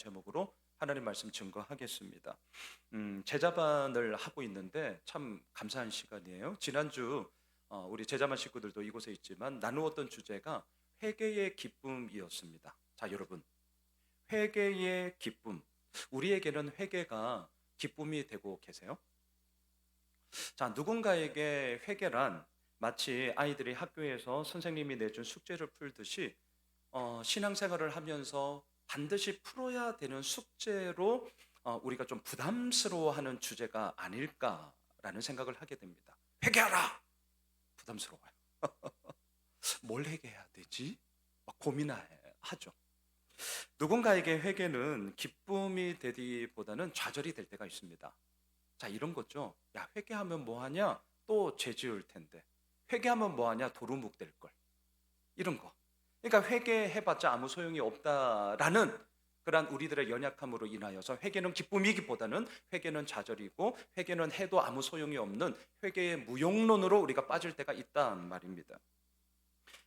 제목으로 하나님 말씀 증거하겠습니다. 제자반을 하고 있는데 참 감사한 시간이에요. 지난주 우리 제자반 식구들도 이곳에 있지만 나누었던 주제가 회개의 기쁨이었습니다. 자, 여러분, 회개의 기쁨. 우리에게는 회개가 기쁨이 되고 계세요? 자, 누군가에게 회개란 마치 아이들이 학교에서 선생님이 내준 숙제를 풀듯이 신앙생활을 하면서 반드시 풀어야 되는 숙제로 우리가 좀 부담스러워하는 주제가 아닐까라는 생각을 하게 됩니다. 회개하라! 부담스러워요. 뭘 회개해야 되지? 막 고민하죠. 누군가에게 회개는 기쁨이 되기보다는 좌절이 될 때가 있습니다. 자, 이런 거죠. 야, 회개하면 뭐하냐? 또 죄 지을 텐데. 회개하면 뭐하냐? 도루묵 될 걸. 이런 거. 그러니까 회개해봤자 아무 소용이 없다라는 그러한 우리들의 연약함으로 인하여서 회개는 기쁨이기보다는 회개는 좌절이고 회개는 해도 아무 소용이 없는 회개의 무용론으로 우리가 빠질 때가 있단 말입니다.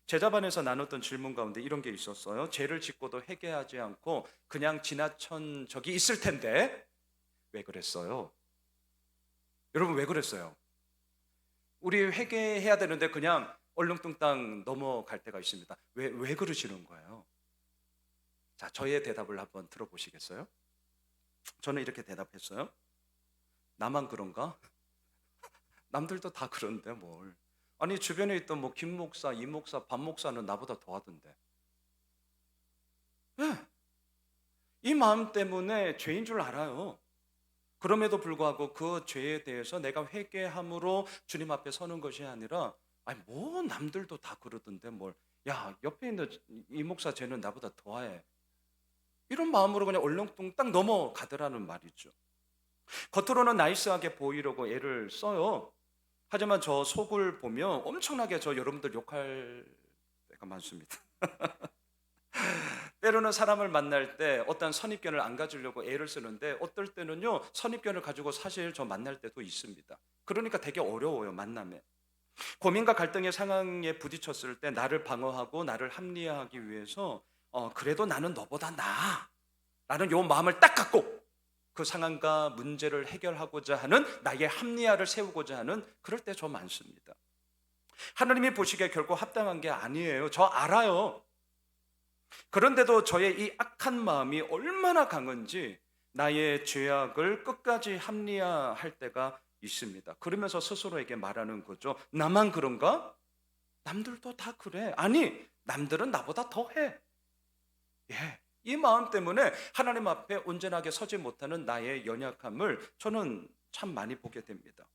제자반에서 나눴던 질문 가운데 이런 게 있었어요. 죄를 짓고도 회개하지 않고 그냥 지나친 적이 있을 텐데 왜 그랬어요? 여러분, 왜 그랬어요? 우리 회개해야 되는데 그냥 얼렁뚱땅 넘어갈 때가 있습니다. 왜 그러시는 거예요? 자, 저의 대답을 한번 들어보시겠어요? 저는 이렇게 대답했어요. 나만 그런가? 남들도 다 그런데 뭘. 아니, 주변에 있던 뭐 김 목사, 이 목사, 반 목사는 나보다 더 하던데. 네. 이 마음 때문에 죄인 줄 알아요. 그럼에도 불구하고 그 죄에 대해서 내가 회개함으로 주님 앞에 서는 것이 아니라 아니 뭐 남들도 다 그러던데 뭘, 야, 옆에 있는 이 목사 쟤는 나보다 더해, 이런 마음으로 그냥 얼렁뚱땅 넘어가더라는 말이죠. 겉으로는 나이스하게 보이려고 애를 써요. 하지만 저 속을 보면 엄청나게 저 여러분들 욕할 때가 많습니다. 때로는 사람을 만날 때 어떤 선입견을 안 가지려고 애를 쓰는데 어떨 때는요 선입견을 가지고 사실 저 만날 때도 있습니다. 그러니까 되게 어려워요, 만남에. 고민과 갈등의 상황에 부딪혔을 때 나를 방어하고 나를 합리화하기 위해서 그래도 나는 너보다 나아 라는 요 마음을 딱 갖고 그 상황과 문제를 해결하고자 하는 나의 합리화를 세우고자 하는 그럴 때 저 많습니다. 하나님이 보시기에 결코 합당한 게 아니에요. 저 알아요. 그런데도 저의 이 악한 마음이 얼마나 강한지 나의 죄악을 끝까지 합리화할 때가 있습니다. 그러면서 스스로에게 말하는 거죠. 나만 그런가? 남들도 다 그래. 아니, 남들은 나보다 더해. 예. 이 마음 때문에 하나님 앞에 온전하게 서지 못하는 나의 연약함을 저는 참 많이 보게 됩니다.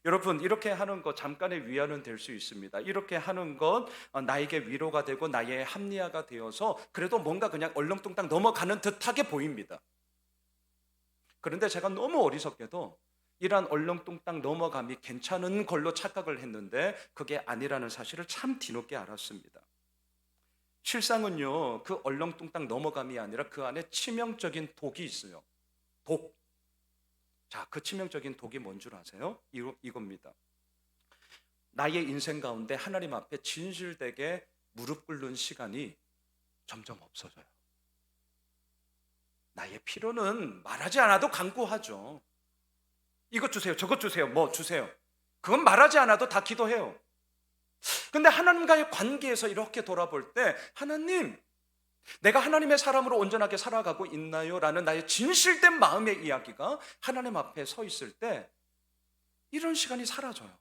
여러분, 이렇게 하는 것 잠깐의 위안은 될 수 있습니다. 이렇게 하는 것 나에게 위로가 되고 나의 합리화가 되어서 그래도 뭔가 그냥 얼렁뚱땅 넘어가는 듯하게 보입니다. 그런데 제가 너무 어리석게도 이러한 얼렁뚱땅 넘어감이 괜찮은 걸로 착각을 했는데 그게 아니라는 사실을 참 뒤늦게 알았습니다. 실상은요, 그 얼렁뚱땅 넘어감이 아니라 그 안에 치명적인 독이 있어요. 독. 자, 그 치명적인 독이 뭔 줄 아세요? 이겁니다. 나의 인생 가운데 하나님 앞에 진실되게 무릎 꿇는 시간이 점점 없어져요. 나의 필요는 말하지 않아도 간구하죠. 이것 주세요, 저것 주세요, 뭐 주세요. 그건 말하지 않아도 다 기도해요. 근데 하나님과의 관계에서 이렇게 돌아볼 때 하나님, 내가 하나님의 사람으로 온전하게 살아가고 있나요? 라는 나의 진실된 마음의 이야기가 하나님 앞에 서 있을 때 이런 시간이 사라져요.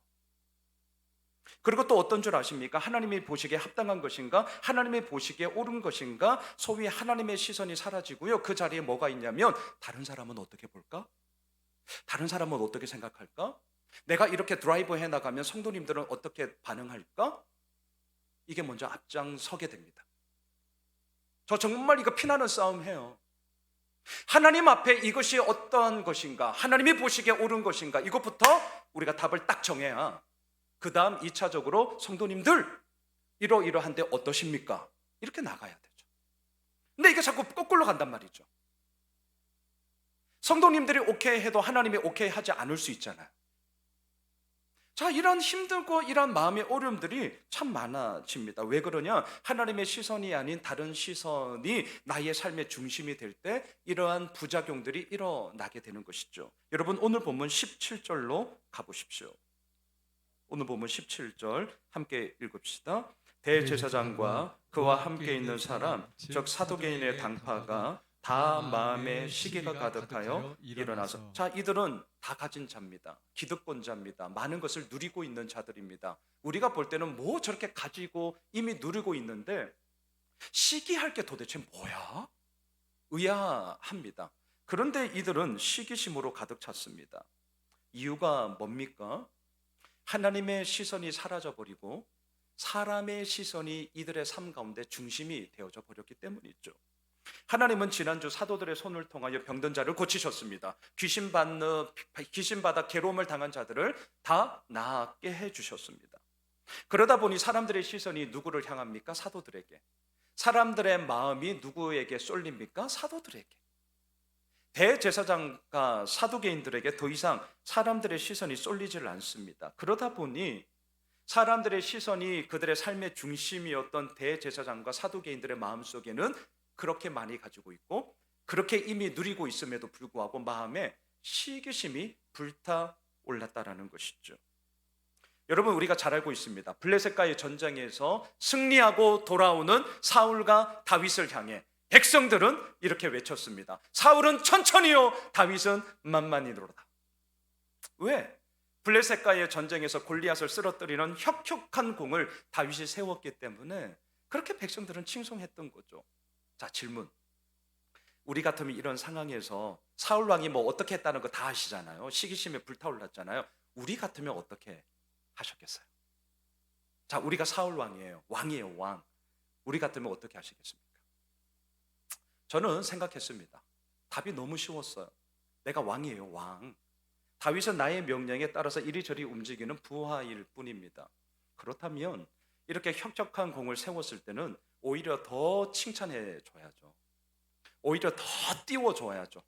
그리고 또 어떤 줄 아십니까? 하나님이 보시기에 합당한 것인가? 하나님이 보시기에 옳은 것인가? 소위 하나님의 시선이 사라지고요. 그 자리에 뭐가 있냐면 다른 사람은 어떻게 볼까? 다른 사람은 어떻게 생각할까? 내가 이렇게 드라이브 해나가면 성도님들은 어떻게 반응할까? 이게 먼저 앞장서게 됩니다. 저 정말 이거 피나는 싸움 해요. 하나님 앞에 이것이 어떠한 것인가, 하나님이 보시기에 옳은 것인가, 이것부터 우리가 답을 딱 정해야 그 다음 2차적으로 성도님들 이러이러한데 어떠십니까? 이렇게 나가야 되죠. 근데 이게 자꾸 거꾸로 간단 말이죠. 성도님들이 오케이 해도 하나님이 오케이 하지 않을 수 있잖아요. 자, 이런 힘들고 이런 마음의 어려움들이 참 많아집니다. 왜 그러냐? 하나님의 시선이 아닌 다른 시선이 나의 삶의 중심이 될 때 이러한 부작용들이 일어나게 되는 것이죠. 여러분, 오늘 본문 17절로 가보십시오. 오늘 본문 17절 함께 읽읍시다. 대제사장과 그와 함께 있는 사람, 즉 사두개인의 당파가 다 마음에 시기가 가득하여 일어나서, 자, 이들은 다 가진 자입니다. 기득권자입니다. 많은 것을 누리고 있는 자들입니다. 우리가 볼 때는 뭐 저렇게 가지고 이미 누리고 있는데 시기할 게 도대체 뭐야? 의아합니다. 그런데 이들은 시기심으로 가득 찼습니다. 이유가 뭡니까? 하나님의 시선이 사라져버리고 사람의 시선이 이들의 삶 가운데 중심이 되어져 버렸기 때문이죠. 하나님은 지난주 사도들의 손을 통하여 병든 자를 고치셨습니다. 귀신받아 괴로움을 당한 자들을 다 낫게 해주셨습니다. 그러다 보니 사람들의 시선이 누구를 향합니까? 사도들에게. 사람들의 마음이 누구에게 쏠립니까? 사도들에게. 대제사장과 사두개인들에게 더 이상 사람들의 시선이 쏠리질 않습니다. 그러다 보니 사람들의 시선이 그들의 삶의 중심이었던 대제사장과 사두개인들의 마음속에는 그렇게 많이 가지고 있고 그렇게 이미 누리고 있음에도 불구하고 마음에 시기심이 불타올랐다라는 것이죠. 여러분, 우리가 잘 알고 있습니다. 블레셋과의 전쟁에서 승리하고 돌아오는 사울과 다윗을 향해 백성들은 이렇게 외쳤습니다. 사울은 천천히요, 다윗은 만만히로다. 왜? 블레셋과의 전쟁에서 골리앗을 쓰러뜨리는 혁혁한 공을 다윗이 세웠기 때문에 그렇게 백성들은 칭송했던 거죠. 자, 질문. 우리 같으면 이런 상황에서 사울 왕이 뭐 어떻게 했다는 거 다 아시잖아요. 시기심에 불타올랐잖아요. 우리 같으면 어떻게 하셨겠어요? 자, 우리가 사울 왕이에요. 왕이에요, 왕. 우리 같으면 어떻게 하시겠습니까? 저는 생각했습니다. 답이 너무 쉬웠어요. 내가 왕이에요, 왕. 다윗은 나의 명령에 따라서 이리저리 움직이는 부하일 뿐입니다. 그렇다면 이렇게 혁혁한 공을 세웠을 때는 오히려 더 칭찬해 줘야죠. 오히려 더 띄워줘야죠.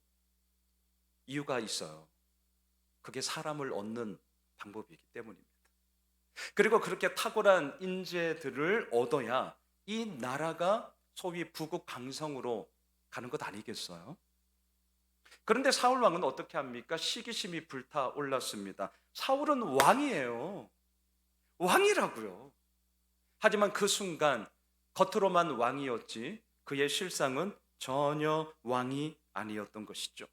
이유가 있어요. 그게 사람을 얻는 방법이기 때문입니다. 그리고 그렇게 탁월한 인재들을 얻어야 이 나라가 소위 부국강성으로 가는 것 아니겠어요? 그런데 사울 왕은 어떻게 합니까? 시기심이 불타올랐습니다. 사울은 왕이에요. 왕이라고요. 하지만 그 순간 겉으로만 왕이었지 그의 실상은 전혀 왕이 아니었던 것이죠.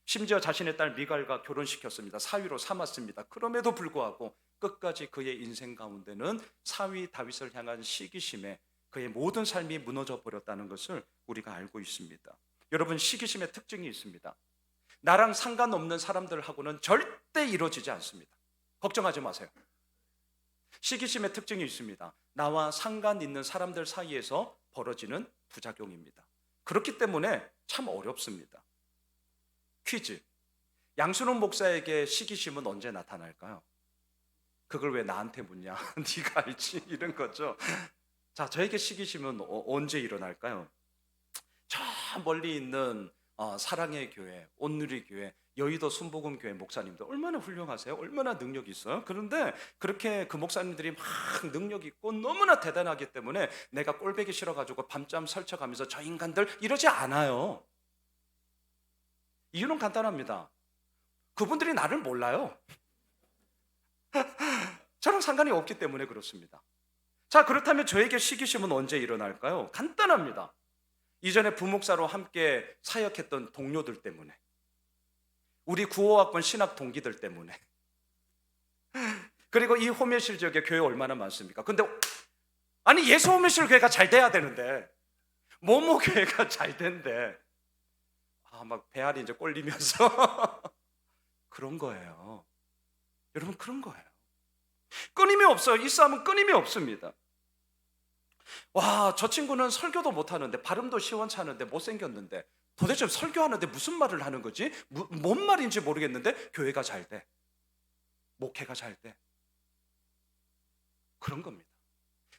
심지어 자신의 딸 미갈과 결혼시켰습니다. 사위로 삼았습니다. 그럼에도 불구하고 끝까지 그의 인생 가운데는 사위 다윗을 향한 시기심에 그의 모든 삶이 무너져 버렸다는 것을 우리가 알고 있습니다. 여러분, 시기심의 특징이 있습니다. 나랑 상관없는 사람들하고는 절대 이루어지지 않습니다. 걱정하지 마세요. 시기심의 특징이 있습니다. 나와 상관 있는 사람들 사이에서 벌어지는 부작용입니다. 그렇기 때문에 참 어렵습니다. 퀴즈. 양순홍 목사에게 시기심은 언제 나타날까요? 그걸 왜 나한테 묻냐? 네가 알지? 이런 거죠. 자, 저에게 시기심은 언제 일어날까요? 저 멀리 있는 사랑의 교회, 온누리 교회, 여의도 순복음 교회 목사님들 얼마나 훌륭하세요? 얼마나 능력이 있어요? 그런데 그렇게 그 목사님들이 막 능력 있고 너무나 대단하기 때문에 내가 꼴보기 싫어가지고 밤잠 설쳐가면서 저 인간들 이러지 않아요. 이유는 간단합니다. 그분들이 나를 몰라요. 저랑 상관이 없기 때문에 그렇습니다. 자, 그렇다면 저에게 시기심은 언제 일어날까요? 간단합니다. 이전에 부목사로 함께 사역했던 동료들 때문에, 우리 구호학번 신학 동기들 때문에, 그리고 이 호메실 지역에 교회 얼마나 많습니까? 근데 아니 예수 호메실 교회가 잘 돼야 되는데 모모 교회가 잘 된대. 막 배알이 이제 꼴리면서 그런 거예요. 여러분, 그런 거예요. 끊임이 없어요. 이 싸움은 끊임이 없습니다. 와, 저 친구는 설교도 못하는데 발음도 시원찮은데 못생겼는데 도대체 설교하는데 무슨 말을 하는 거지? 뭔 말인지 모르겠는데 교회가 잘 돼, 목회가 잘 돼. 그런 겁니다.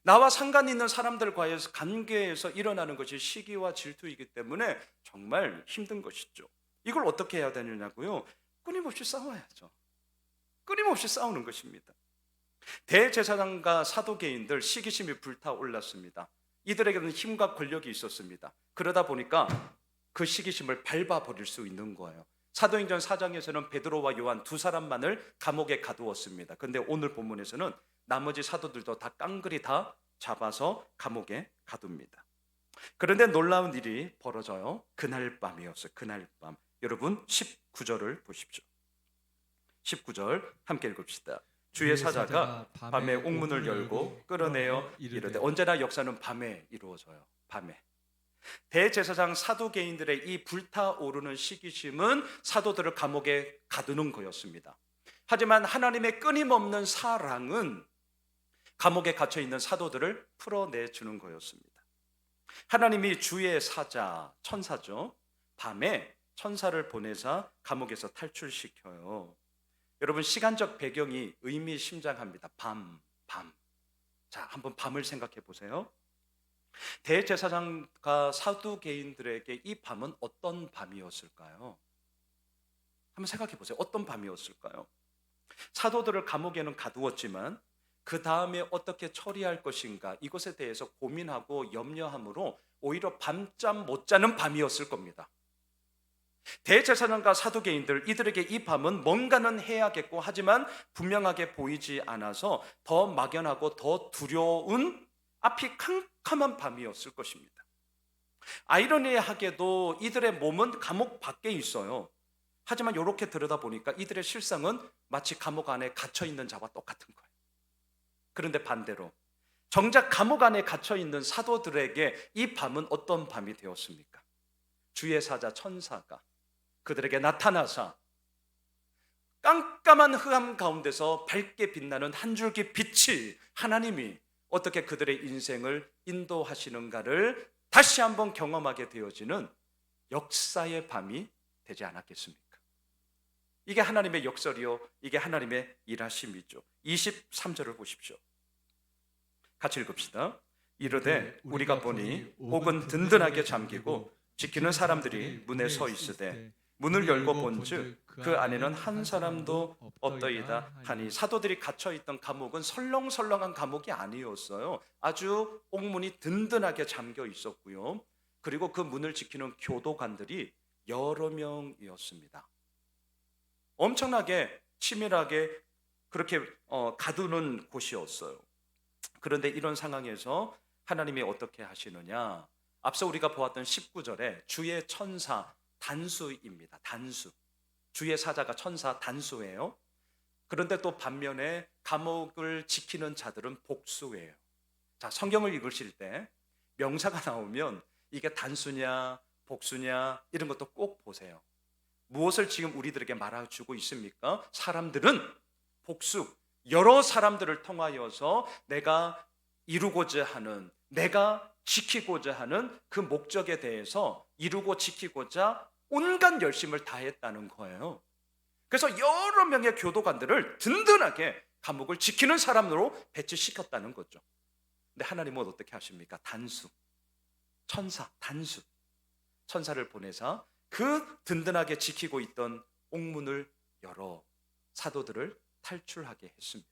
나와 상관 있는 사람들과의 관계에서 일어나는 것이 시기와 질투이기 때문에 정말 힘든 것이죠. 이걸 어떻게 해야 되느냐고요? 끊임없이 싸워야죠. 끊임없이 싸우는 것입니다. 대제사장과 사두개인들 시기심이 불타올랐습니다. 이들에게는 힘과 권력이 있었습니다. 그러다 보니까 그 시기심을 밟아버릴 수 있는 거예요. 사도행전 4장에서는 베드로와 요한 두 사람만을 감옥에 가두었습니다. 그런데 오늘 본문에서는 나머지 사도들도 다 깡그리 다 잡아서 감옥에 가둡니다. 그런데 놀라운 일이 벌어져요. 그날 밤이었어요. 그날 밤. 여러분 19절을 보십시오. 19절 함께 읽읍시다. 주의 사자가 밤에 옥문을 열고 끌어내어 이르되, 언제나 역사는 밤에 이루어져요. 밤에. 대제사장 사두개인들의 이 불타오르는 시기심은 사도들을 감옥에 가두는 거였습니다. 하지만 하나님의 끊임없는 사랑은 감옥에 갇혀 있는 사도들을 풀어내주는 거였습니다. 하나님이 주의 사자, 천사죠. 밤에 천사를 보내사 감옥에서 탈출시켜요. 여러분, 시간적 배경이 의미심장합니다. 밤. 자, 한번 밤을 생각해 보세요. 대제사장과 사두개인들에게 이 밤은 어떤 밤이었을까요? 한번 생각해 보세요. 어떤 밤이었을까요? 사도들을 감옥에는 가두었지만 그 다음에 어떻게 처리할 것인가, 이것에 대해서 고민하고 염려함으로 오히려 밤잠 못 자는 밤이었을 겁니다. 대제사장과 사두개인들, 이들에게 이 밤은 뭔가는 해야겠고, 하지만 분명하게 보이지 않아서 더 막연하고 더 두려운 앞이 캄캄한 밤이었을 것입니다. 아이러니하게도 이들의 몸은 감옥 밖에 있어요. 하지만 이렇게 들여다보니까 이들의 실상은 마치 감옥 안에 갇혀있는 자와 똑같은 거예요. 그런데 반대로 정작 감옥 안에 갇혀있는 사도들에게 이 밤은 어떤 밤이 되었습니까? 주의 사자 천사가 그들에게 나타나서 깜깜한 흑암 가운데서 밝게 빛나는 한 줄기 빛이, 하나님이 어떻게 그들의 인생을 인도하시는가를 다시 한번 경험하게 되어지는 역사의 밤이 되지 않았겠습니까? 이게 하나님의 역설이요, 이게 하나님의 일하심이죠. 23절을 보십시오. 같이 읽읍시다. 이르되 우리가 보니 옥은 든든하게 잠기고 지키는 사람들이 문에 서 있으되 문을 열고 본즉 그 안에는 한 사람도 없더이다 하니, 사도들이 갇혀있던 감옥은 설렁설렁한 감옥이 아니었어요. 아주 옥문이 든든하게 잠겨 있었고요. 그리고 그 문을 지키는 교도관들이 여러 명이었습니다. 엄청나게 치밀하게 그렇게 가두는 곳이었어요. 그런데 이런 상황에서 하나님이 어떻게 하시느냐? 앞서 우리가 보았던 19절에 주의 천사 단수입니다. 단수. 주의 사자가 천사 단수예요. 그런데 또 반면에 감옥을 지키는 자들은 복수예요. 자, 성경을 읽으실 때 명사가 나오면 이게 단수냐 복수냐 이런 것도 꼭 보세요. 무엇을 지금 우리들에게 말해주고 있습니까? 사람들은 복수, 여러 사람들을 통하여서 내가 이루고자 하는, 내가 지키고자 하는 그 목적에 대해서 이루고 지키고자 온갖 열심을 다했다는 거예요. 그래서 여러 명의 교도관들을 든든하게 감옥을 지키는 사람으로 배치시켰다는 거죠. 근데 하나님은 어떻게 하십니까? 단수, 천사, 단수, 천사를 보내사 그 든든하게 지키고 있던 옥문을 열어 사도들을 탈출하게 했습니다.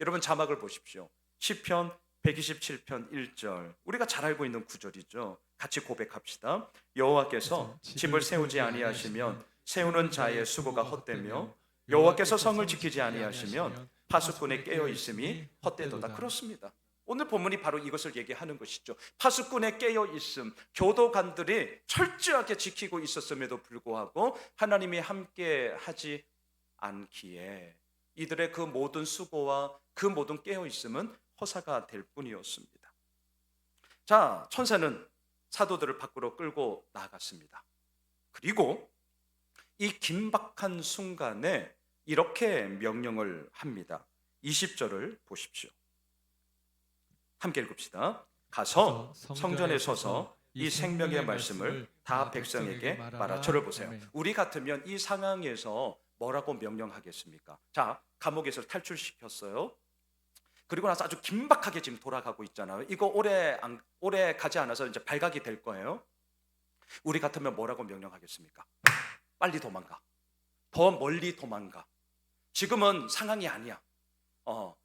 여러분, 자막을 보십시오. 시편 127편 1절, 우리가 잘 알고 있는 구절이죠. 같이 고백합시다. 여호와께서 집을 세우지 아니하시면 세우는 자의 수고가 헛되며 여호와께서 성을 지키지 아니하시면 파수꾼의 깨어 있음이 헛되도다. 그렇습니다. 오늘 본문이 바로 이것을 얘기하는 것이죠. 파수꾼의 깨어 있음, 교도관들이 철저하게 지키고 있었음에도 불구하고 하나님이 함께 하지 않기에 이들의 그 모든 수고와 그 모든 깨어 있음은 허사가 될 뿐이었습니다. 자, 천사는 사도들을 밖으로 끌고 나갔습니다. 그리고 이 긴박한 순간에 이렇게 명령을 합니다. 20절을 보십시오. 함께 읽읍시다. 가서 성전에 서서 이 생명의 말씀을 다 백성에게 말하. 저를 보세요. 우리 같으면 이 상황에서 뭐라고 명령하겠습니까? 자, 감옥에서 탈출시켰어요. 그리고 나서 아주 긴박하게 지금 돌아가고 있잖아요. 이거 오래 가지 않아서 이제 발각이 될 거예요. 우리 같으면 뭐라고 명령하겠습니까? 빨리 도망가. 더 멀리 도망가. 지금은 상황이 아니야.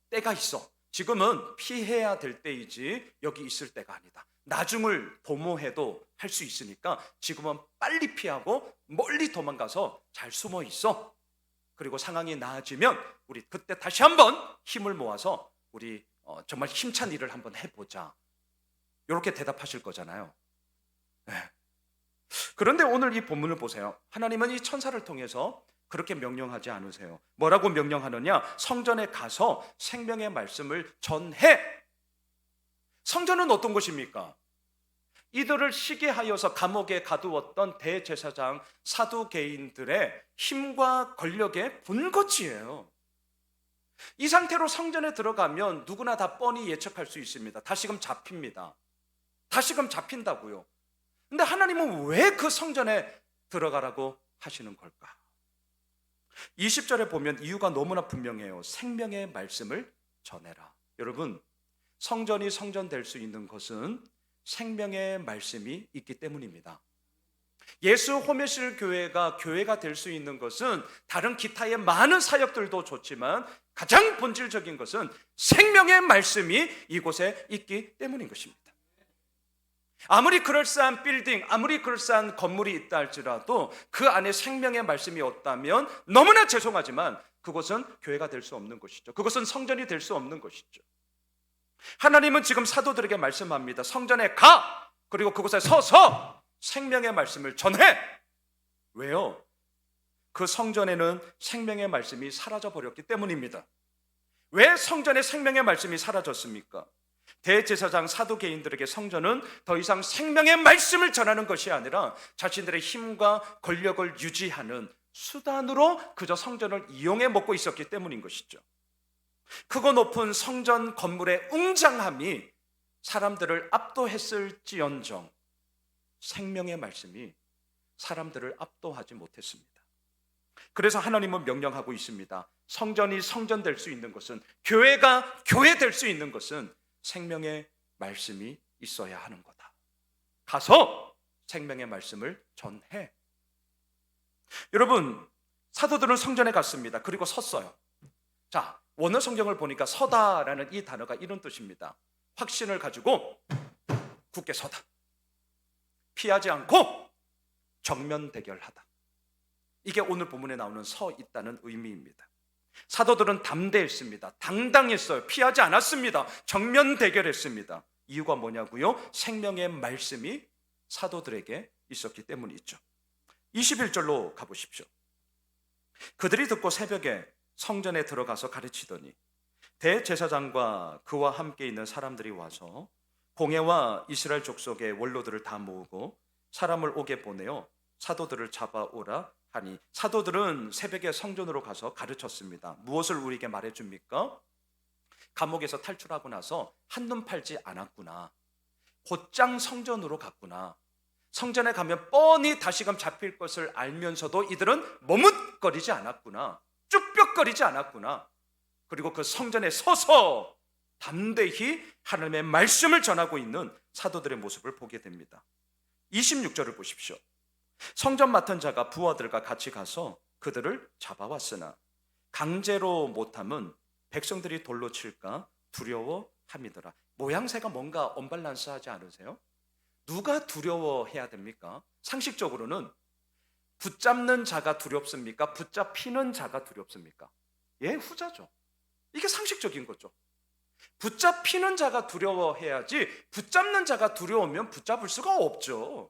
때가 있어. 지금은 피해야 될 때이지 여기 있을 때가 아니다. 나중을 도모해도 할 수 있으니까 지금은 빨리 피하고 멀리 도망가서 잘 숨어 있어. 그리고 상황이 나아지면 우리 그때 다시 한번 힘을 모아서 우리 정말 힘찬 일을 한번 해보자. 이렇게 대답하실 거잖아요. 네. 그런데 오늘 이 본문을 보세요. 하나님은 이 천사를 통해서 그렇게 명령하지 않으세요. 뭐라고 명령하느냐? 성전에 가서 생명의 말씀을 전해. 성전은 어떤 곳입니까? 이들을 시기하여서 감옥에 가두었던 대제사장 사두개인들의 힘과 권력의 본거지예요. 이 상태로 성전에 들어가면 누구나 다 뻔히 예측할 수 있습니다. 다시금 잡힙니다. 다시금 잡힌다고요. 근데 하나님은 왜 그 성전에 들어가라고 하시는 걸까? 20절에 보면 이유가 너무나 분명해요. 생명의 말씀을 전해라. 여러분, 성전이 성전될 수 있는 것은 생명의 말씀이 있기 때문입니다. 예수 호메실 교회가 교회가 될 수 있는 것은 다른 기타의 많은 사역들도 좋지만 가장 본질적인 것은 생명의 말씀이 이곳에 있기 때문인 것입니다. 아무리 그럴싸한 빌딩, 아무리 그럴싸한 건물이 있다 할지라도 그 안에 생명의 말씀이 없다면 너무나 죄송하지만 그것은 교회가 될 수 없는 것이죠. 그것은 성전이 될 수 없는 것이죠. 하나님은 지금 사도들에게 말씀합니다. 성전에 가! 그리고 그곳에 서서 생명의 말씀을 전해! 왜요? 그 성전에는 생명의 말씀이 사라져 버렸기 때문입니다. 왜 성전에 생명의 말씀이 사라졌습니까? 대제사장 사두개인들에게 성전은 더 이상 생명의 말씀을 전하는 것이 아니라 자신들의 힘과 권력을 유지하는 수단으로 그저 성전을 이용해 먹고 있었기 때문인 것이죠. 크고 높은 성전 건물의 웅장함이 사람들을 압도했을지언정 생명의 말씀이 사람들을 압도하지 못했습니다. 그래서 하나님은 명령하고 있습니다. 성전이 성전될 수 있는 것은, 교회가 교회될 수 있는 것은 생명의 말씀이 있어야 하는 거다. 가서 생명의 말씀을 전해. 여러분, 사도들은 성전에 갔습니다. 그리고 섰어요. 자, 원어 성경을 보니까 서다라는 이 단어가 이런 뜻입니다. 확신을 가지고 굳게 서다. 피하지 않고 정면 대결하다. 이게 오늘 본문에 나오는 서 있다는 의미입니다. 사도들은 담대했습니다. 당당했어요. 피하지 않았습니다. 정면 대결했습니다. 이유가 뭐냐고요? 생명의 말씀이 사도들에게 있었기 때문이죠. 21절로 가보십시오. 그들이 듣고 새벽에 성전에 들어가서 가르치더니 대제사장과 그와 함께 있는 사람들이 와서 공회와 이스라엘 족속의 원로들을 다 모으고 사람을 오게 보내어 사도들을 잡아오라 하니, 사도들은 새벽에 성전으로 가서 가르쳤습니다. 무엇을 우리에게 말해줍니까? 감옥에서 탈출하고 나서 한눈 팔지 않았구나. 곧장 성전으로 갔구나. 성전에 가면 뻔히 다시금 잡힐 것을 알면서도 이들은 머뭇거리지 않았구나. 쭈뼛거리지 않았구나. 그리고 그 성전에 서서 담대히 하나님의 말씀을 전하고 있는 사도들의 모습을 보게 됩니다. 26절을 보십시오. 성전 맡은 자가 부하들과 같이 가서 그들을 잡아왔으나 강제로 못함은 백성들이 돌로 칠까 두려워함이더라. 모양새가 뭔가 언밸런스하지 않으세요? 누가 두려워해야 됩니까? 상식적으로는 붙잡는 자가 두렵습니까? 붙잡히는 자가 두렵습니까? 예, 후자죠. 이게 상식적인 거죠. 붙잡히는 자가 두려워해야지 붙잡는 자가 두려우면 붙잡을 수가 없죠.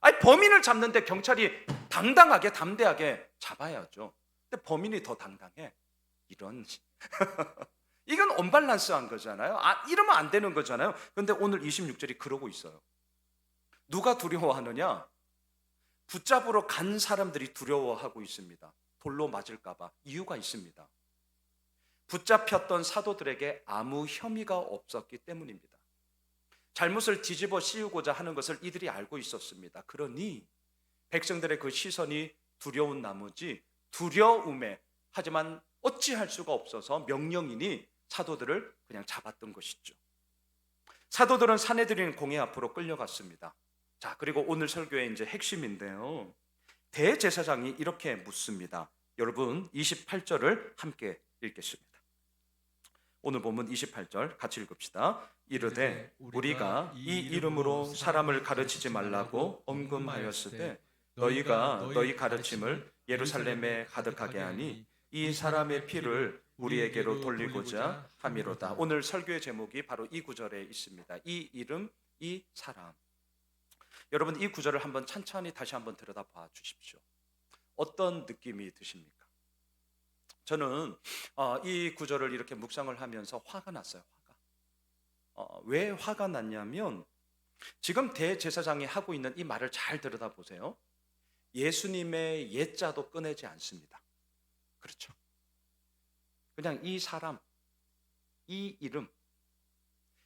아니, 범인을 잡는데 경찰이 당당하게 담대하게 잡아야죠. 근데 범인이 더 당당해. 이런 이건 언밸런스한 거잖아요. 이러면 안 되는 거잖아요. 그런데 오늘 26절이 그러고 있어요. 누가 두려워하느냐? 붙잡으러 간 사람들이 두려워하고 있습니다. 돌로 맞을까 봐. 이유가 있습니다. 붙잡혔던 사도들에게 아무 혐의가 없었기 때문입니다. 잘못을 뒤집어 씌우고자 하는 것을 이들이 알고 있었습니다. 그러니 백성들의 그 시선이 두려운 나머지 두려움에, 하지만 어찌할 수가 없어서 명령이니 사도들을 그냥 잡았던 것이죠. 사도들은 사내들인 공회 앞으로 끌려갔습니다. 자, 그리고 오늘 설교의 이제 핵심인데요. 대제사장이 이렇게 묻습니다. 여러분, 28절을 함께 읽겠습니다. 오늘 본문 28절 같이 읽읍시다. 이르되 우리가 이 이름으로 사람을 가르치지 말라고 엄금하였으되 너희가 너희 가르침을 예루살렘에 가득하게 하니 이 사람의 피를 우리에게로 돌리고자 함이로다. 오늘 설교의 제목이 바로 이 구절에 있습니다. 이 이름, 이 사람. 여러분, 이 구절을 한번 찬찬히 다시 한번 들여다봐 주십시오. 어떤 느낌이 드십니까? 저는 이 구절을 이렇게 묵상을 하면서 화가 났어요. 왜 화가 났냐면 지금 대제사장이 하고 있는 이 말을 잘 들여다보세요. 예수님의 옛자도 꺼내지 않습니다. 그렇죠? 그냥 이 사람, 이 이름,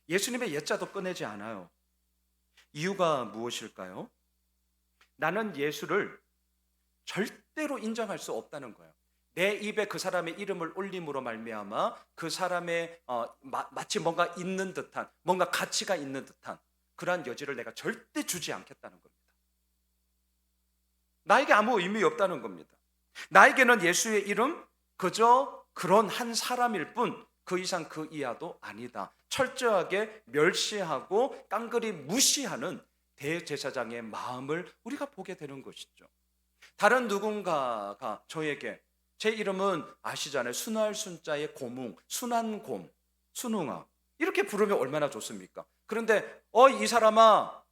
예수님의 옛자도 꺼내지 않아요. 이유가 무엇일까요? 나는 예수를 절대로 인정할 수 없다는 거예요. 내 입에 그 사람의 이름을 올림으로 말미암아 그 사람의 마치 뭔가 있는 듯한, 뭔가 가치가 있는 듯한 그러한 여지를 내가 절대 주지 않겠다는 겁니다. 나에게 아무 의미 없다는 겁니다. 나에게는 예수의 이름 그저 그런 한 사람일 뿐 그 이상 그 이하도 아니다. 철저하게 멸시하고 깡그리 무시하는 대제사장의 마음을 우리가 보게 되는 것이죠. 다른 누군가가 저에게 제 이름은 아시잖아요. 순할 순자의 고뭉, 순한곰, 순웅아 이렇게 부르면 얼마나 좋습니까? 그런데 이 사람아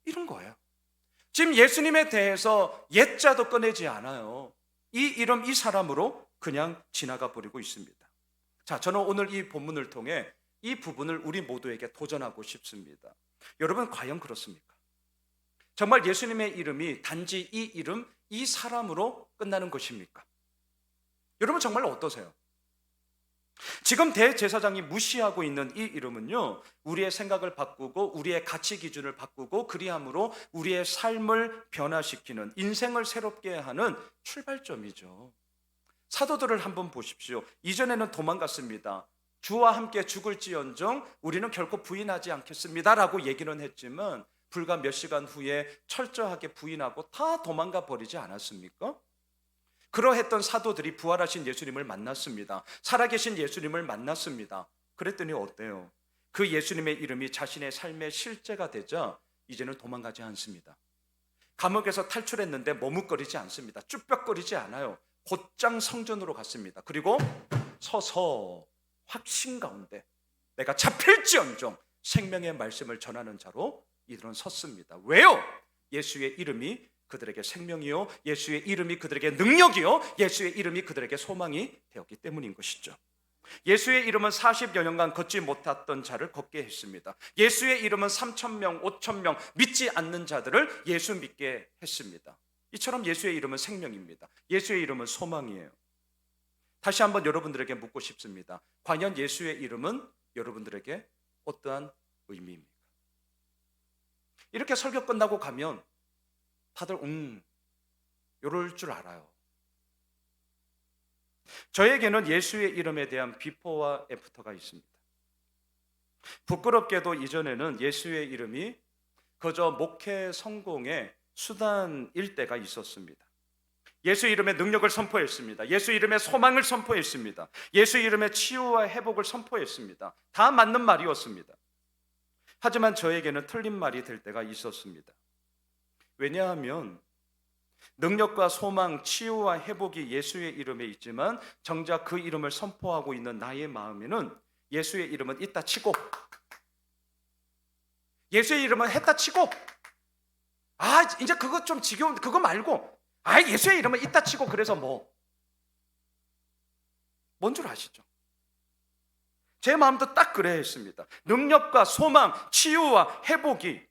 이런 거예요. 지금 예수님에 대해서 옛자도 꺼내지 않아요. 이 이름, 이 사람으로 그냥 지나가 버리고 있습니다. 자, 저는 오늘 이 본문을 통해 이 부분을 우리 모두에게 도전하고 싶습니다. 여러분, 과연 그렇습니까? 정말 예수님의 이름이 단지 이 이름, 이 사람으로 끝나는 것입니까? 여러분 정말 어떠세요? 지금 대제사장이 무시하고 있는 이 이름은요, 우리의 생각을 바꾸고 우리의 가치 기준을 바꾸고 그리함으로 우리의 삶을 변화시키는, 인생을 새롭게 하는 출발점이죠. 사도들을 한번 보십시오. 이전에는 도망갔습니다. 주와 함께 죽을지언정 우리는 결코 부인하지 않겠습니다 라고 얘기는 했지만 불과 몇 시간 후에 철저하게 부인하고 다 도망가 버리지 않았습니까? 그러했던 사도들이 부활하신 예수님을 만났습니다. 살아계신 예수님을 만났습니다. 그랬더니 어때요? 그 예수님의 이름이 자신의 삶의 실제가 되자 이제는 도망가지 않습니다. 감옥에서 탈출했는데 머뭇거리지 않습니다. 쭈뼛거리지 않아요. 곧장 성전으로 갔습니다. 그리고 서서 확신 가운데 내가 잡힐지언정 생명의 말씀을 전하는 자로 이들은 섰습니다. 왜요? 예수의 이름이 그들에게 생명이요, 예수의 이름이 그들에게 능력이요, 예수의 이름이 그들에게 소망이 되었기 때문인 것이죠. 예수의 이름은 40여 년간 걷지 못했던 자를 걷게 했습니다. 예수의 이름은 3,000명, 5,000명 믿지 않는 자들을 예수 믿게 했습니다. 이처럼 예수의 이름은 생명입니다. 예수의 이름은 소망이에요. 다시 한번 여러분들에게 묻고 싶습니다. 과연 예수의 이름은 여러분들에게 어떠한 의미입니까? 이렇게 설교 끝나고 가면 다들 이럴 줄 알아요. 저에게는 예수의 이름에 대한 비포와 애프터가 있습니다. 부끄럽게도 이전에는 예수의 이름이 그저 목회 성공의 수단일 때가 있었습니다. 예수 이름의 능력을 선포했습니다. 예수 이름의 소망을 선포했습니다. 예수 이름의 치유와 회복을 선포했습니다. 다 맞는 말이었습니다. 하지만 저에게는 틀린 말이 될 때가 있었습니다. 왜냐하면 능력과 소망, 치유와 회복이 예수의 이름에 있지만 정작 그 이름을 선포하고 있는 나의 마음에는 예수의 이름은 있다 치고, 예수의 이름은 했다 치고, 이제 그거 좀 지겨운데 그거 말고 예수의 이름은 있다 치고, 그래서 뭔 줄 아시죠? 제 마음도 딱 그래 했습니다. 능력과 소망, 치유와 회복이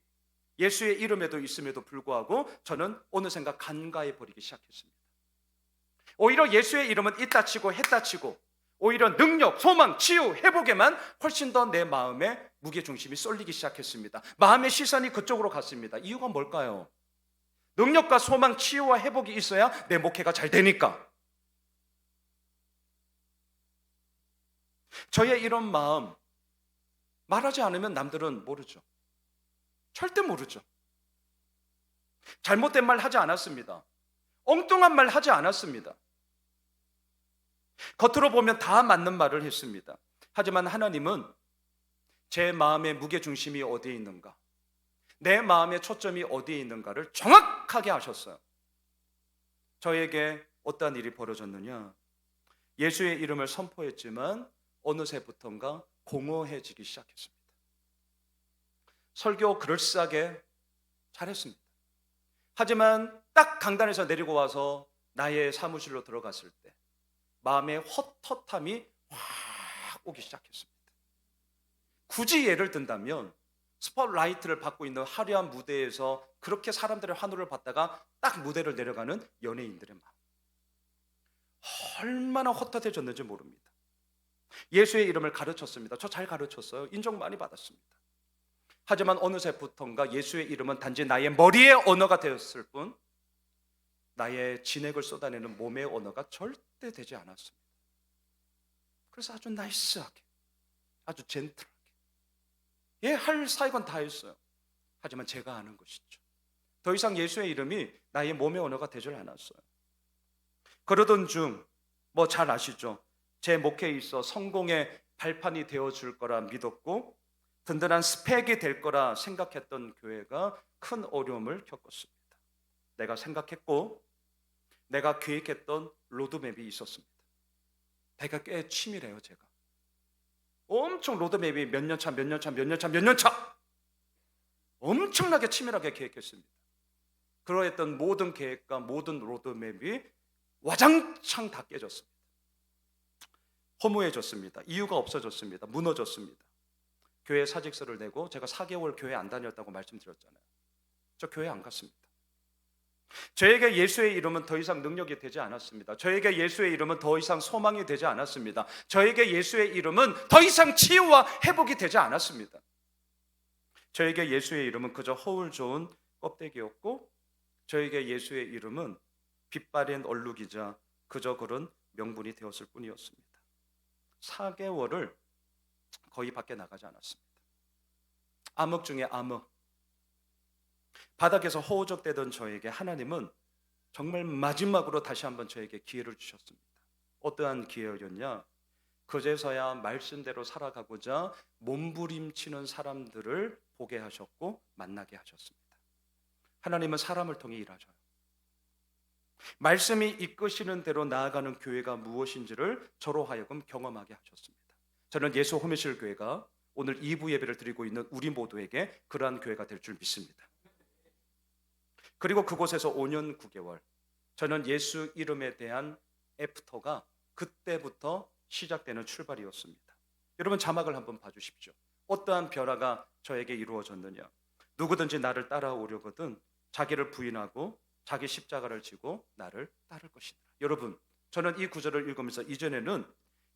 예수의 이름에도 있음에도 불구하고 저는 어느샌가 간과해 버리기 시작했습니다. 오히려 예수의 이름은 있다 치고 했다 치고 오히려 능력, 소망, 치유, 회복에만 훨씬 더 내 마음에 무게중심이 쏠리기 시작했습니다. 마음의 시선이 그쪽으로 갔습니다. 이유가 뭘까요? 능력과 소망, 치유와 회복이 있어야 내 목회가 잘 되니까. 저의 이런 마음 말하지 않으면 남들은 모르죠. 절대 모르죠. 잘못된 말 하지 않았습니다. 엉뚱한 말 하지 않았습니다. 겉으로 보면 다 맞는 말을 했습니다. 하지만 하나님은 제 마음의 무게중심이 어디에 있는가, 내 마음의 초점이 어디에 있는가를 정확하게 아셨어요. 저에게 어떠한 일이 벌어졌느냐, 예수의 이름을 선포했지만 어느새부턴가 공허해지기 시작했습니다. 설교 그럴싸하게 잘했습니다. 하지만 딱 강단에서 내리고 와서 나의 사무실로 들어갔을 때 마음의 헛헛함이 확 오기 시작했습니다. 굳이 예를 든다면 스포트라이트를 받고 있는 화려한 무대에서 그렇게 사람들의 환호를 받다가 딱 무대를 내려가는 연예인들의 마음, 얼마나 헛헛해졌는지 모릅니다. 예수의 이름을 가르쳤습니다. 저 잘 가르쳤어요. 인정 많이 받았습니다. 하지만 어느새부턴가 예수의 이름은 단지 나의 머리의 언어가 되었을 뿐 나의 진액을 쏟아내는 몸의 언어가 절대 되지 않았습니다. 그래서 아주 나이스하게, 아주 젠틀하게 할 사역은 다 했어요. 하지만 제가 아는 것이죠, 더 이상 예수의 이름이 나의 몸의 언어가 되질 않았어요. 그러던 중 뭐 잘 아시죠? 제 목회에 있어 성공의 발판이 되어줄 거라 믿었고 든든한 스펙이 될 거라 생각했던 교회가 큰 어려움을 겪었습니다. 내가 생각했고 내가 계획했던 로드맵이 있었습니다. 내가 꽤 치밀해요. 제가 엄청 로드맵이 몇 년 차, 몇 년 차, 몇 년 차, 몇 년 차 엄청나게 치밀하게 계획했습니다. 그러했던 모든 계획과 모든 로드맵이 와장창 다 깨졌습니다. 허무해졌습니다. 이유가 없어졌습니다. 무너졌습니다. 교회 사직서를 내고 제가 4개월 교회 안 다녔다고 말씀드렸잖아요. 저 교회 안 갔습니다. 저에게 예수의 이름은 더 이상 능력이 되지 않았습니다. 저에게 예수의 이름은 더 이상 소망이 되지 않았습니다. 저에게 예수의 이름은 더 이상 치유와 회복이 되지 않았습니다. 저에게 예수의 이름은 그저 허울 좋은 껍데기였고 저에게 예수의 이름은 빛바랜 얼룩이자 그저 그런 명분이 되었을 뿐이었습니다. 4개월을 거의 밖에 나가지 않았습니다. 암흑 중에 암흑, 바닥에서 허우적대던 저에게 하나님은 정말 마지막으로 다시 한번 저에게 기회를 주셨습니다. 어떠한 기회였냐? 그제서야 말씀대로 살아가고자 몸부림치는 사람들을 보게 하셨고 만나게 하셨습니다. 하나님은 사람을 통해 일하셔요. 말씀이 이끄시는 대로 나아가는 교회가 무엇인지를 저로 하여금 경험하게 하셨습니다. 저는 예수 호미실 교회가 오늘 2부 예배를 드리고 있는 우리 모두에게 그러한 교회가 될 줄 믿습니다. 그리고 그곳에서 5년 9개월 저는 예수 이름에 대한 애프터가 그때부터 시작되는 출발이었습니다. 여러분 자막을 한번 봐주십시오. 어떠한 변화가 저에게 이루어졌느냐? 누구든지 나를 따라오려거든 자기를 부인하고 자기 십자가를 지고 나를 따를 것이다. 여러분, 저는 이 구절을 읽으면서 이전에는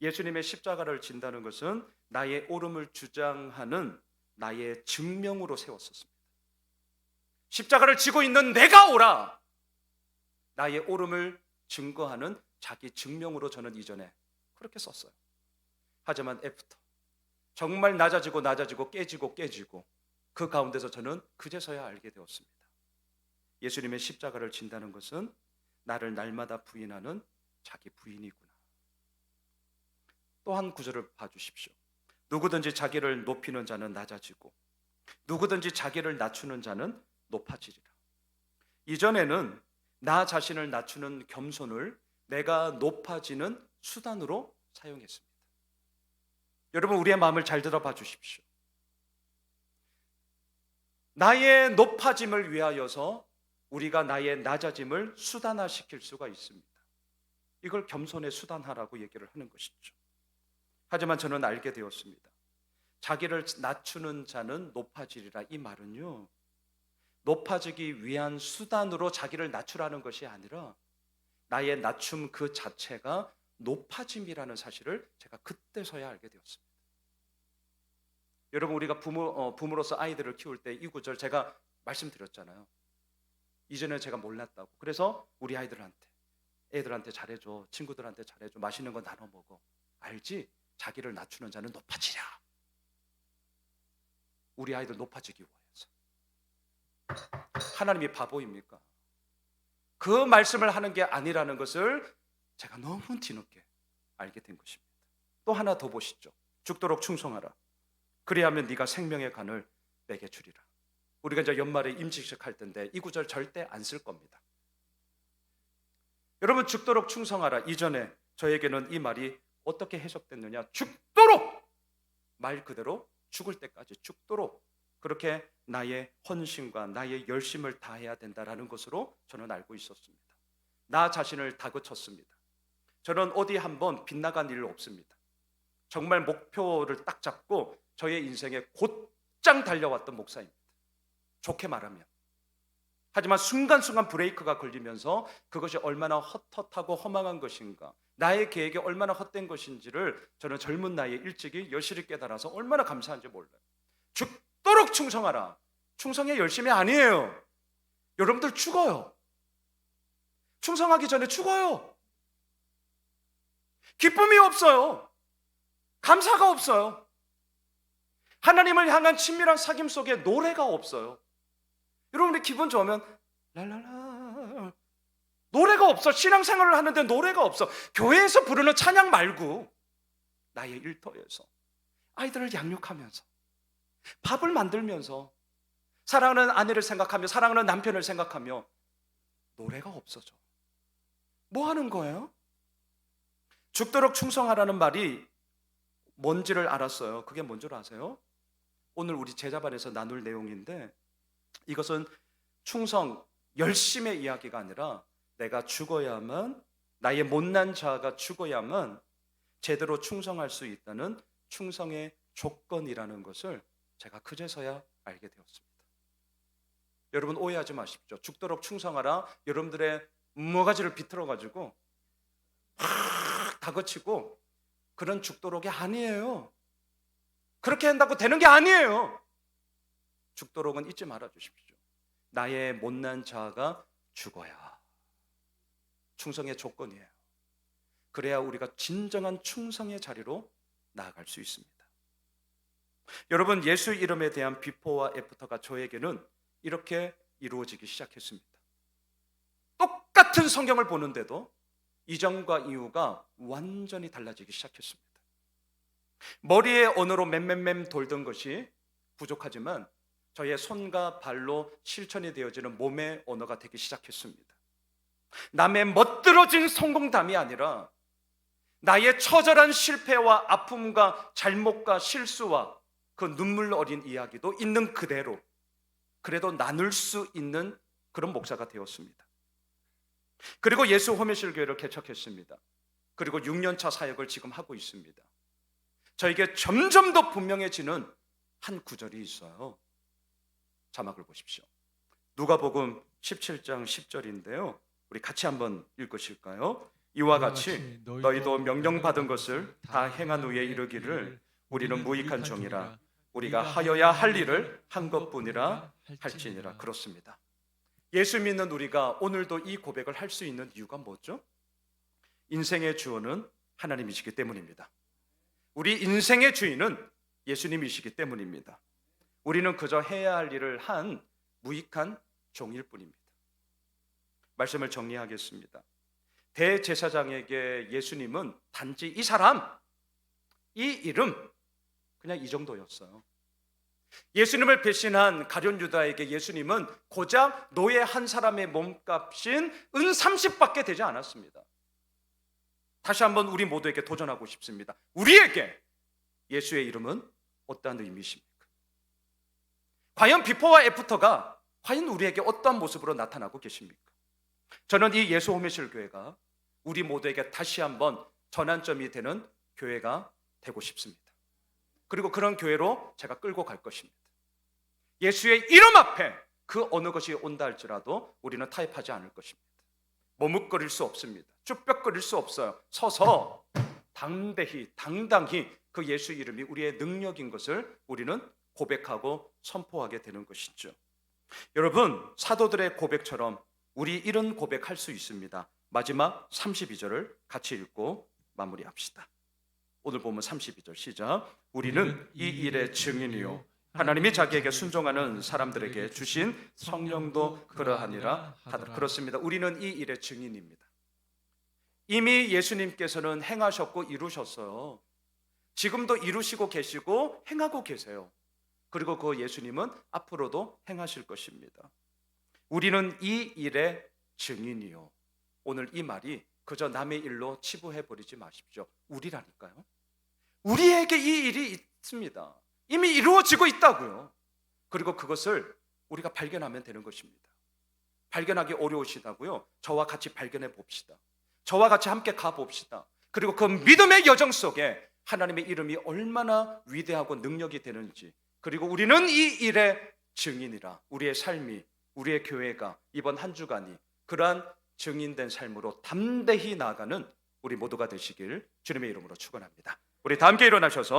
예수님의 십자가를 진다는 것은 나의 옳음을 주장하는 나의 증명으로 세웠었습니다. 십자가를 지고 있는 내가 오라, 나의 옳음을 증거하는 자기 증명으로 저는 이전에 그렇게 썼어요. 하지만 애프터, 정말 낮아지고 낮아지고 깨지고 그 가운데서 저는 그제서야 알게 되었습니다. 예수님의 십자가를 진다는 것은 나를 날마다 부인하는 자기 부인이구나. 또 한 구절을 봐주십시오. 누구든지 자기를 높이는 자는 낮아지고 누구든지 자기를 낮추는 자는 높아지리라. 이전에는 나 자신을 낮추는 겸손을 내가 높아지는 수단으로 사용했습니다. 여러분, 우리의 마음을 잘 들어봐 주십시오. 나의 높아짐을 위하여서 우리가 나의 낮아짐을 수단화시킬 수가 있습니다. 이걸 겸손의 수단화라고 얘기를 하는 것이죠. 하지만 저는 알게 되었습니다. 자기를 낮추는 자는 높아지리라. 이 말은요, 높아지기 위한 수단으로 자기를 낮추라는 것이 아니라 나의 낮춤 그 자체가 높아짐이라는 사실을 제가 그때서야 알게 되었습니다. 여러분, 우리가 부모로서 아이들을 키울 때 이 구절 제가 말씀드렸잖아요. 이전에 제가 몰랐다고. 그래서 우리 애들한테 잘해줘, 친구들한테 잘해줘, 맛있는 거 나눠 먹어. 알지? 자기를 낮추는 자는 높아지랴. 우리 아이들 높아지기 위해서. 하나님이 바보입니까? 그 말씀을 하는 게 아니라는 것을 제가 너무 뒤늦게 알게 된 것입니다. 또 하나 더 보시죠. 죽도록 충성하라. 그리하면 네가 생명의 간을 내게 주리라. 우리가 이제 연말에 임직식 할 텐데 이 구절 절대 안 쓸 겁니다. 여러분, 죽도록 충성하라 이전에 저에게는 이 말이 어떻게 해석됐느냐, 죽도록, 말 그대로 죽을 때까지 죽도록 그렇게 나의 헌신과 나의 열심을 다해야 된다라는 것으로 저는 알고 있었습니다. 나 자신을 다그쳤습니다. 저는 어디 한번 빗나간 일 없습니다. 정말 목표를 딱 잡고 저의 인생에 곧장 달려왔던 목사입니다. 좋게 말하면. 하지만 순간순간 브레이크가 걸리면서 그것이 얼마나 헛헛하고 허망한 것인가, 나의 계획이 얼마나 헛된 것인지를 저는 젊은 나이에 일찍이 여실히 깨달아서 얼마나 감사한지 몰라요. 죽도록 충성하라. 충성의 열심이 아니에요. 여러분들 죽어요. 충성하기 전에 죽어요. 기쁨이 없어요. 감사가 없어요. 하나님을 향한 친밀한 사귐 속에 노래가 없어요. 여러분이 기분 좋으면 랄랄라, 노래가 없어. 신앙생활을 하는데 노래가 없어. 교회에서 부르는 찬양 말고 나의 일터에서 아이들을 양육하면서 밥을 만들면서 사랑하는 아내를 생각하며 사랑하는 남편을 생각하며 노래가 없어져. 뭐 하는 거예요? 죽도록 충성하라는 말이 뭔지를 알았어요. 그게 뭔 줄 아세요? 오늘 우리 제자반에서 나눌 내용인데, 이것은 충성, 열심의 이야기가 아니라 내가 죽어야만, 나의 못난 자아가 죽어야만 제대로 충성할 수 있다는 충성의 조건이라는 것을 제가 그제서야 알게 되었습니다. 여러분 오해하지 마십시오. 죽도록 충성하라, 여러분들의 뭐가지를 비틀어가지고 팍 다그치고 그런 죽도록이 아니에요. 그렇게 한다고 되는 게 아니에요. 죽도록은 잊지 말아 주십시오. 나의 못난 자아가 죽어야 충성의 조건이에요. 그래야 우리가 진정한 충성의 자리로 나아갈 수 있습니다. 여러분, 예수 이름에 대한 비포와 애프터가 저에게는 이렇게 이루어지기 시작했습니다. 똑같은 성경을 보는데도 이전과 이후가 완전히 달라지기 시작했습니다. 머리에 언어로 맴맴맴 돌던 것이 부족하지만 저의 손과 발로 실천이 되어지는 몸의 언어가 되기 시작했습니다. 남의 멋들어진 성공담이 아니라 나의 처절한 실패와 아픔과 잘못과 실수와 그 눈물 어린 이야기도 있는 그대로 그래도 나눌 수 있는 그런 목사가 되었습니다. 그리고 예수 호메실 교회를 개척했습니다. 그리고 6년차 사역을 지금 하고 있습니다. 저에게 점점 더 분명해지는 한 구절이 있어요. 자막을 보십시오. 누가복음 17장 10절인데요. 우리 같이 한번 읽으실까요? 이와 같이 너희도 명령받은 것을 다 행한 후에 이르기를 우리는 무익한 종이라, 우리가 하여야 할 일을 한 것뿐이라 할지니라. 그렇습니다. 예수 믿는 우리가 오늘도 이 고백을 할 수 있는 이유가 뭐죠? 인생의 주어는 하나님이시기 때문입니다. 우리 인생의 주인은 예수님이시기 때문입니다. 우리는 그저 해야 할 일을 한 무익한 종일 뿐입니다. 말씀을 정리하겠습니다. 대제사장에게 예수님은 단지 이 사람, 이 이름, 그냥 이 정도였어요. 예수님을 배신한 가룟 유다에게 예수님은 고작 노예 한 사람의 몸값인 은 30밖에 되지 않았습니다. 다시 한번 우리 모두에게 도전하고 싶습니다. 우리에게 예수의 이름은 어떠한 의미십니까? 과연 비포와 애프터가 과연 우리에게 어떠한 모습으로 나타나고 계십니까? 저는 이 예수 호메실 교회가 우리 모두에게 다시 한번 전환점이 되는 교회가 되고 싶습니다. 그리고 그런 교회로 제가 끌고 갈 것입니다. 예수의 이름 앞에 그 어느 것이 온다 할지라도 우리는 타협하지 않을 것입니다. 머뭇거릴 수 없습니다. 쭈뼛거릴 수 없어요. 서서 담대히 당당히 그 예수 이름이 우리의 능력인 것을 우리는 고백하고 선포하게 되는 것이죠. 여러분, 사도들의 고백처럼 우리 이런 고백할 수 있습니다. 마지막 32절을 같이 읽고 마무리합시다. 오늘 보면 32절 시작. 우리는 이 일의 증인이요 하나님이 자기에게 순종하는 사람들에게 주신 성령도 그러하니라 하더라. 그렇습니다. 우리는 이 일의 증인입니다. 이미 예수님께서는 행하셨고 이루셨어요. 지금도 이루시고 계시고 행하고 계세요. 그리고 그 예수님은 앞으로도 행하실 것입니다. 우리는 이 일의 증인이요. 오늘 이 말이 그저 남의 일로 치부해 버리지 마십시오. 우리라니까요. 우리에게 이 일이 있습니다. 이미 이루어지고 있다고요. 그리고 그것을 우리가 발견하면 되는 것입니다. 발견하기 어려우시다고요? 저와 같이 발견해 봅시다. 저와 같이 함께 가봅시다. 그리고 그 믿음의 여정 속에 하나님의 이름이 얼마나 위대하고 능력이 되는지, 그리고 우리는 이 일의 증인이라. 우리의 삶이, 우리의 교회가 이번 한 주간이 그러한 증인된 삶으로 담대히 나아가는 우리 모두가 되시길 주님의 이름으로 축원합니다. 우리 다 함께 일어나셔서